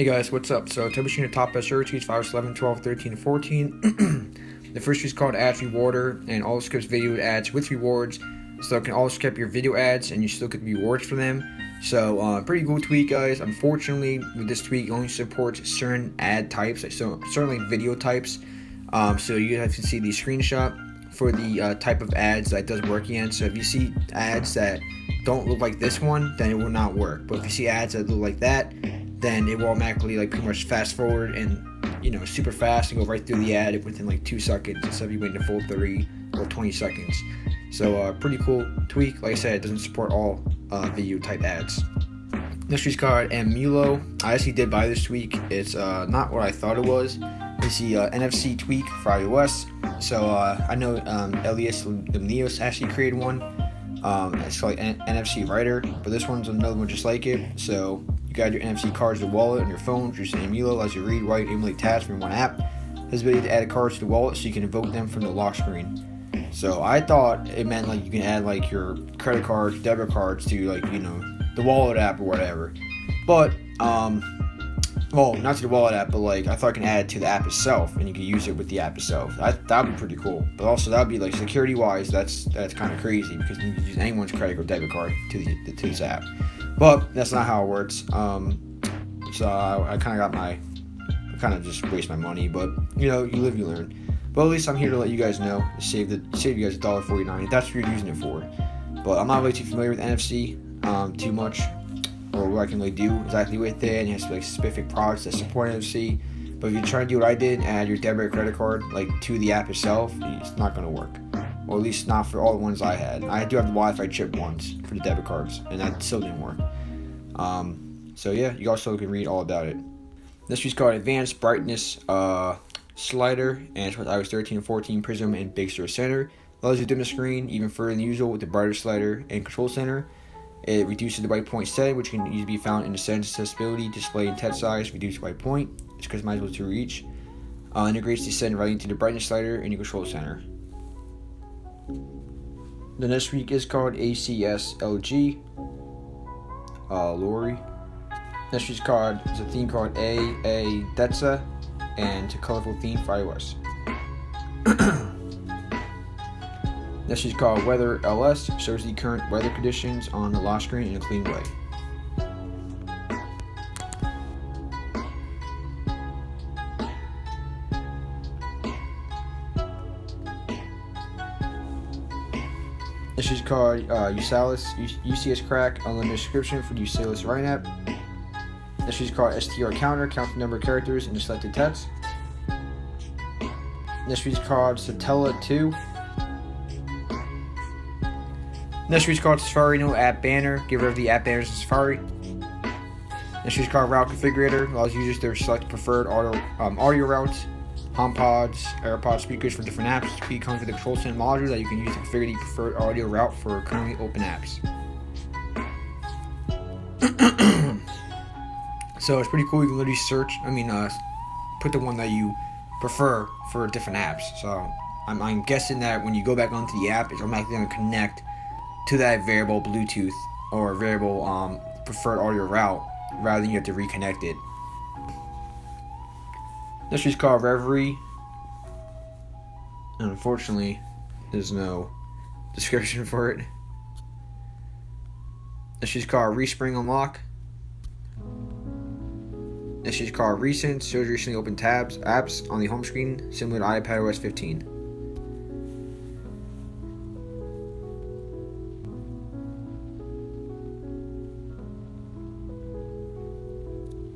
Hey guys, what's up? So troubleshooting the top best search keys 5, 11, 12, 13, and 14. The first is called Ads Rewarder, and all skips video ads with rewards. So it can all skip your video ads and you still get rewards for them. So pretty cool tweak, guys. Unfortunately, with this tweak, it only supports certain ad types, so certainly video types. So you guys can see the screenshot for the type of ads that does work against. So if you see ads that don't look like this one, then it will not work. But if you see ads that look like that, then it will automatically pretty much fast forward and super fast and go right through the ad within 2 seconds instead of you waiting a full 30 or 20 seconds. So pretty cool tweak. Like I said, it doesn't support all video type ads. Next tweak's called Amulo. I actually did buy this tweak. It's not what I thought it was. It's the NFC tweak for iOS. So I know Elias Lemnios actually created one. It's called Nfc Writer, but this one's another one just like it. So you got your NFC cards to the wallet on your phone, which is Amulo, allows you to read, write, emulate tasks from one app. Has the ability to add cards to the wallet so you can invoke them from the lock screen. So I thought it meant you can add your credit cards, debit cards to the wallet app or whatever. But well, not to the wallet app, but I thought I can add it to the app itself and you can use it with the app itself. That'd be pretty cool. But also that'd be security wise, that's kind of crazy because you can use anyone's credit or debit card to this app. But that's not how it works. So I kind of just waste my money. But you live, you learn. But at least I'm here to let you guys know, save you guys $1.49 if that's what you're using it for. But I'm not really too familiar with NFC too much, or what I can do exactly with it. And it has to be specific products that support NFC. But if you're trying to do what I did, add your debit or credit card to the app itself, it's not going to work. Or at least not for all the ones I had. I do have the Wi-Fi chip ones for the debit cards, and that still didn't work. So yeah, you also can read all about it. This is called Advanced Brightness Slider, and it's with iOS 13 and 14 Prism and Big Sur Center. Allows you to dim the screen even further than usual with the brighter slider and control center. It reduces the white point setting, which can easily be found in the settings accessibility, display, and text size. Reduce white point. It's customizable to reach. Integrates the setting right into the brightness slider and your control center. The next tweak is called ACSLG. Lori. Next tweak's called is a theme called A Detsa, and it's a colorful theme for iOS. Next is called Weather LS, shows the current weather conditions on the lock screen in a clean way. This is called UCS Crack, unlimited subscription for the UCS Write app. This is called STR Counter, count the number of characters in the selected text. This is called Satella 2. Next is called Safari No App Banner. Get rid of the app banners in Safari. Next is called Route Configurator. Allows users to select preferred audio routes, HomePods, AirPods speakers for different apps. This tweak comes with a control center module that you can use to configure the preferred audio route for currently open apps. So it's pretty cool. You can literally search. Put the one that you prefer for different apps. So I'm guessing that when you go back onto the app, it's automatically going to connect to that variable Bluetooth or variable preferred audio route rather than you have to reconnect it. This is called Reverie, and unfortunately there's no description for it. This is called Respring Unlock. This is called Recent, shows recently opened apps on the home screen similar to iPadOS 15.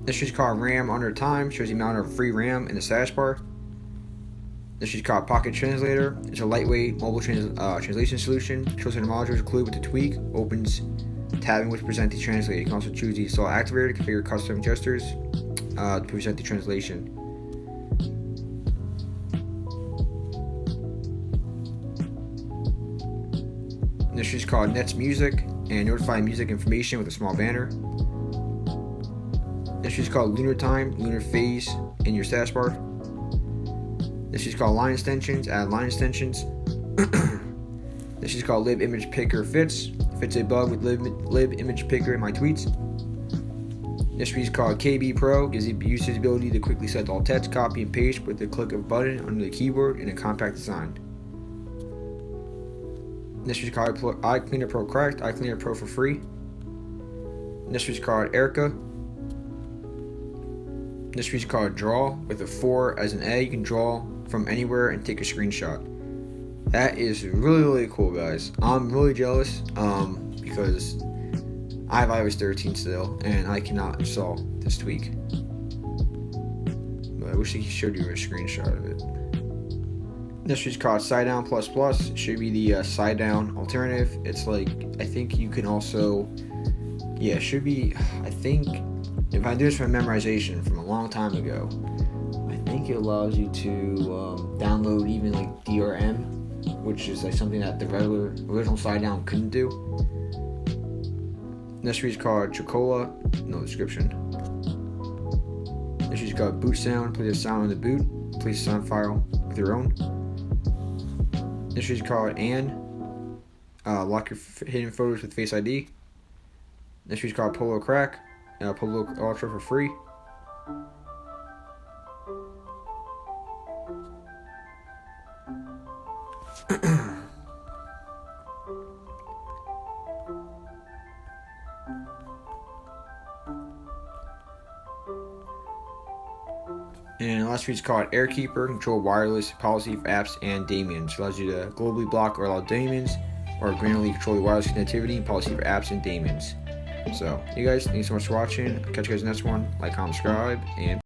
This is called RAM Under Time, shows the amount of free RAM in the status bar. This is called Pocket Translator. It's a lightweight mobile translation solution. Shows the modules included with the tweak. Opens tabbing which present the translator. You can also choose the install activator to configure custom gestures to present the translation. This is called Nets Music, and notify music information with a small banner. This is called Lunar Time, Lunar Phase in your status bar. This is called Line Extensions, add line extensions. This is called Lib Image Picker Fits a bug with lib image picker in my tweets. This is called KB Pro. Gives you users the ability to quickly select all text, copy, and paste with the click of a button under the keyboard in a compact design. This is called iCleaner Pro Cracked, iCleaner Pro for free. This is called Erica. This is called Draw with a 4 as an A. You can draw from anywhere and take a screenshot. That is really cool, guys. I'm really jealous because I have iOS 13 still and I cannot install this tweak. But I wish he showed you a screenshot of it. This is called Side Down Plus Plus. It should be the side down alternative. It's like, I think you can also, yeah, it should be, I think, if I do this from memorization from a long time ago, I think it allows you to download even like DRM, which is like something that the original side down couldn't do. This is called Chocola, no description. This is called Boot Sound. Play the sound on the boot. Place the sound file with your own. This is called Ann. Lock your hidden photos with Face ID. This is called Polo Crack. Polo Ultra for free. And last week's called AirKeeper. Control wireless policy for apps and daemons. Allows you to globally block or allow daemons, or granularly control the wireless connectivity and policy for apps and daemons. So, you guys, thanks so much for watching. I'll catch you guys in the next one. Like, comment, subscribe, and